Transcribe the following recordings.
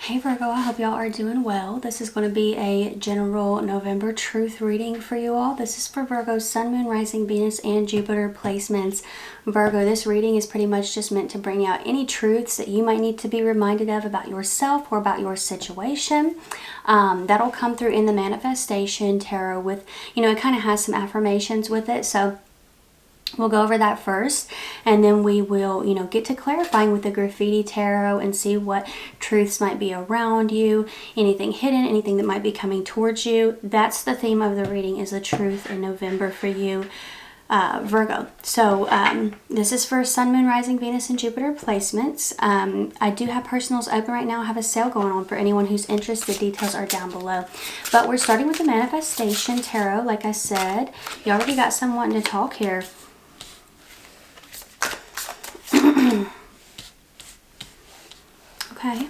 Hey Virgo, I hope y'all are doing well. This is going to be a general November truth reading for you all. This is for Virgo, Sun, Moon, Rising, Venus, and Jupiter placements. Virgo, this reading is pretty much just meant to bring out any truths that you might need to be reminded of about yourself or about your situation. That'll come through in the Manifestation Tarot with, it kind of has some affirmations with it. So we'll go over that first, and then we will, get to clarifying with the Graffiti Tarot and see what truths might be around you, anything hidden, anything that might be coming towards you. That's the theme of the reading, is the truth in November for you, Virgo. So this is for Sun, Moon, Rising, Venus, and Jupiter placements. I do have personals open right now. I have a sale going on for anyone who's interested. Details are down below. But we're starting with the Manifestation Tarot. Like I said, you already got someone to talk here. Okay.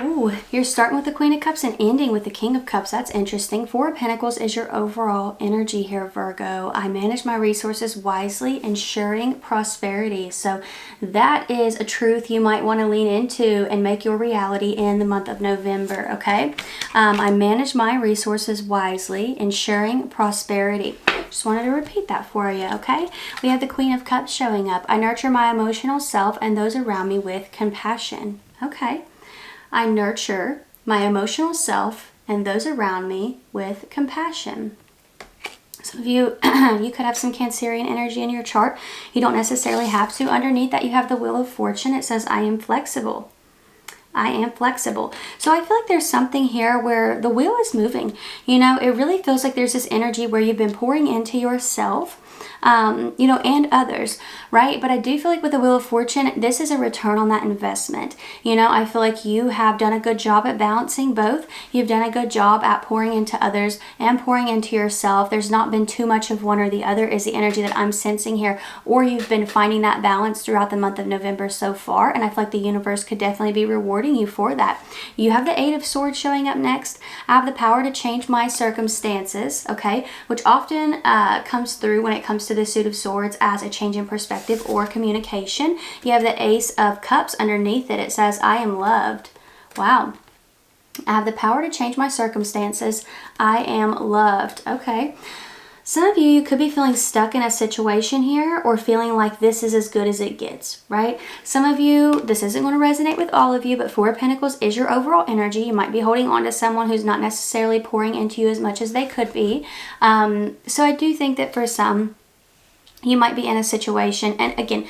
Ooh, you're starting with the Queen of Cups and ending with the King of Cups. That's interesting. Four of Pentacles is your overall energy here, Virgo. I manage my resources wisely, ensuring prosperity. So that is a truth you might want to lean into and make your reality in the month of November, okay? I manage my resources wisely, ensuring prosperity. Just wanted to repeat that for you, okay? We have the Queen of Cups showing up. I nurture my emotional self and those around me with compassion. Okay. I nurture my emotional self and those around me with compassion. Some of you, you could have some Cancerian energy in your chart. You don't necessarily have to. Underneath that, you have the Wheel of Fortune. It says, I am flexible. I am flexible. So I feel like there's something here where the wheel is moving. It really feels like there's this energy where you've been pouring into yourself, and others, right? But I do feel like with the Wheel of Fortune, this is a return on that investment. I feel like you have done a good job at balancing both. You've done a good job at pouring into others and pouring into yourself. There's not been too much of one or the other is the energy that I'm sensing here, or you've been finding that balance throughout the month of November so far, and I feel like the universe could definitely be rewarding you for that. You have the Eight of Swords showing up next. I have the power to change my circumstances, okay, which often comes through when it comes to the Suit of Swords as a change in perspective or communication. You have the Ace of Cups underneath it. It says, I am loved. Wow. I have the power to change my circumstances. I am loved. Okay. Some of you could be feeling stuck in a situation here or feeling like this is as good as it gets, right? Some of you, this isn't going to resonate with all of you, but Four of Pentacles is your overall energy. You might be holding on to someone who's not necessarily pouring into you as much as they could be. So I do think that for some, you might be in a situation, and again,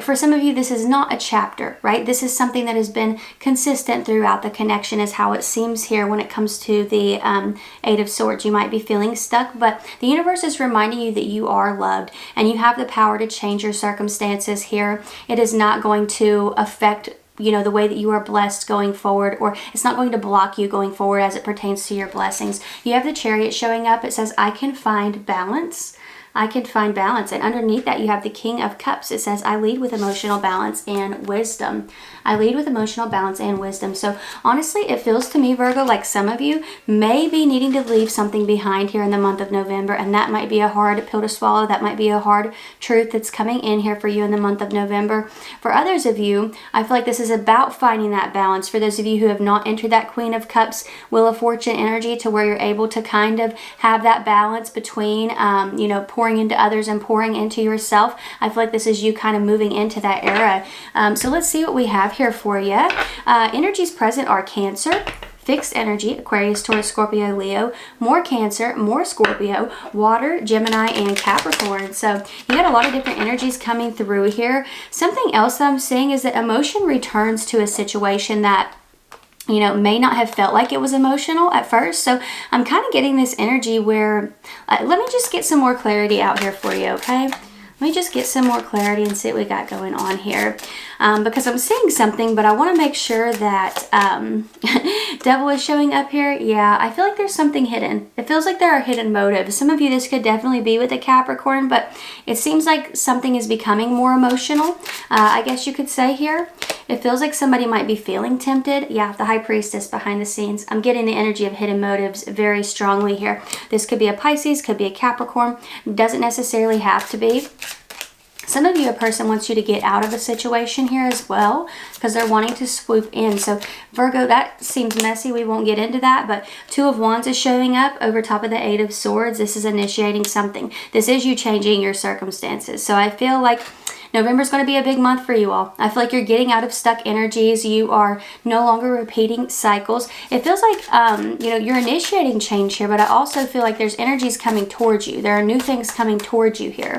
for some of you, this is not a chapter, right? This is something that has been consistent throughout the connection, is how it seems here when it comes to the Eight of Swords. You might be feeling stuck, but the universe is reminding you that you are loved and you have the power to change your circumstances here. It is not going to affect the way that you are blessed going forward, or it's not going to block you going forward as it pertains to your blessings. You have the Chariot showing up. It says, I can find balance. I can find balance. And underneath that, you have the King of Cups. It says, I lead with emotional balance and wisdom. I lead with emotional balance and wisdom. So honestly, it feels to me, Virgo, like some of you may be needing to leave something behind here in the month of November. And that might be a hard pill to swallow. That might be a hard truth that's coming in here for you in the month of November. For others of you, I feel like this is about finding that balance. For those of you who have not entered that Queen of Cups, Wheel of Fortune energy, to where you're able to kind of have that balance between, pouring into others and pouring into yourself. I feel like this is you kind of moving into that era. So let's see what we have here for you. Energies present are Cancer, fixed energy, Aquarius, Taurus, Scorpio, Leo, more Cancer, more Scorpio, water, Gemini, and Capricorn. So you got a lot of different energies coming through here. Something else that I'm seeing is that emotion returns to a situation that may not have felt like it was emotional at first. So I'm kind of getting this energy where, let me just get some more clarity out here for you, okay? Let me just get some more clarity and see what we got going on here. Because I'm seeing something, but I want to make sure that Devil is showing up here. Yeah, I feel like there's something hidden. It feels like there are hidden motives. Some of you, this could definitely be with a Capricorn, but it seems like something is becoming more emotional, I guess you could say here. It feels like somebody might be feeling tempted. Yeah, the High Priestess behind the scenes. I'm getting the energy of hidden motives very strongly here. This could be a Pisces, could be a Capricorn. Doesn't necessarily have to be. Some of you, a person wants you to get out of a situation here as well because they're wanting to swoop in. So Virgo, that seems messy. We won't get into that, but Two of Wands is showing up over top of the Eight of Swords. This is initiating something. This is you changing your circumstances. So I feel like November is going to be a big month for you all. I feel like you're getting out of stuck energies. You are no longer repeating cycles. It feels like, you know, you're initiating change here, but I also feel like there's energies coming towards you. There are new things coming towards you here.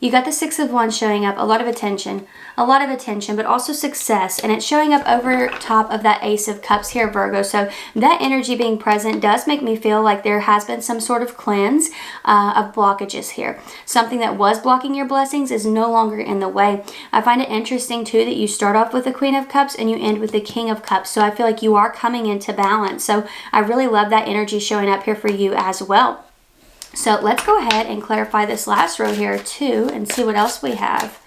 You got the Six of Wands showing up, a lot of attention, but also success. And it's showing up over top of that Ace of Cups here, Virgo. So that energy being present does make me feel like there has been some sort of cleanse of blockages here. Something that was blocking your blessings is no longer in the way. I find it interesting too that you start off with the Queen of Cups and you end with the King of Cups. So I feel like you are coming into balance. So I really love that energy showing up here for you as well. So let's go ahead and clarify this last row here too and see what else we have.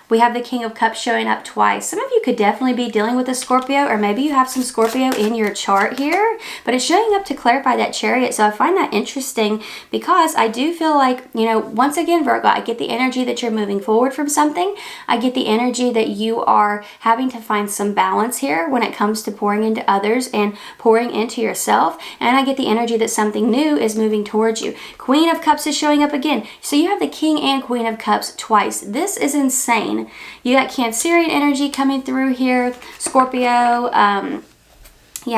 We have the King of Cups showing up twice. Some of you could definitely be dealing with a Scorpio, or maybe you have some Scorpio in your chart here, but it's showing up to clarify that Chariot. So I find that interesting because I do feel like, you know, once again, Virgo, I get the energy that you're moving forward from something. I get the energy that you are having to find some balance here when it comes to pouring into others and pouring into yourself. And I get the energy that something new is moving towards you. Queen of Cups is showing up again. So you have the King and Queen of Cups twice. This is insane. You got Cancerian energy coming through here, Scorpio, yeah,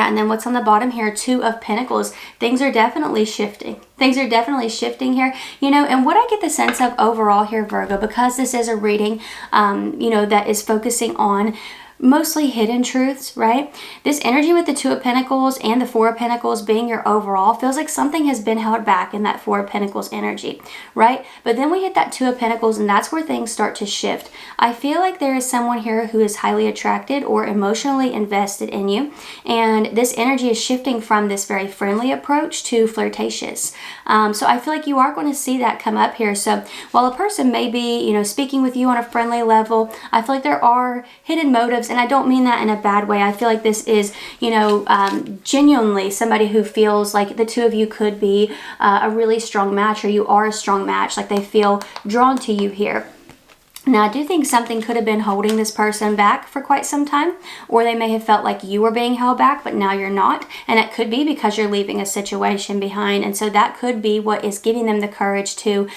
and then what's on the bottom here, Two of Pentacles. Things are definitely shifting. Things are definitely shifting here, you know, and what I get the sense of overall here, Virgo, because this is a reading, you know, that is focusing on mostly hidden truths, right? This energy with the Two of Pentacles and the Four of Pentacles being your overall feels like something has been held back in that Four of Pentacles energy, right? But then we hit that Two of Pentacles and that's where things start to shift. I feel like there is someone here who is highly attracted or emotionally invested in you, and this energy is shifting from this very friendly approach to flirtatious. So I feel like you are going to see that come up here. So while a person may be, you know, speaking with you on a friendly level, I feel like there are hidden motives. And I don't mean that in a bad way. I feel like this is, you know, genuinely somebody who feels like the two of you could be a really strong match, or you are a strong match, like they feel drawn to you here. Now, I do think something could have been holding this person back for quite some time, or they may have felt like you were being held back, but now you're not. And it could be because you're leaving a situation behind. And so that could be what is giving them the courage to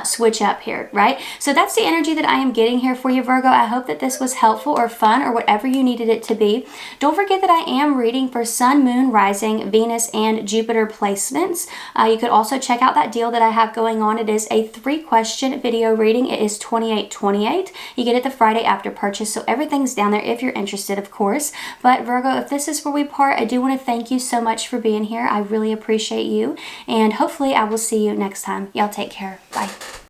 switch up here, right? So that's the energy that I am getting here for you, Virgo. I hope that this was helpful or fun or whatever you needed it to be. Don't forget that I am reading for Sun, Moon, Rising, Venus, and Jupiter placements. You could also check out that deal that I have going on. It is a 3-question video reading. It is $28.28. You get it the Friday after purchase, so everything's down there if you're interested, of course. But Virgo, if this is where we part, I do want to thank you so much for being here. I really appreciate you, and hopefully I will see you next time. Y'all take care. Bye.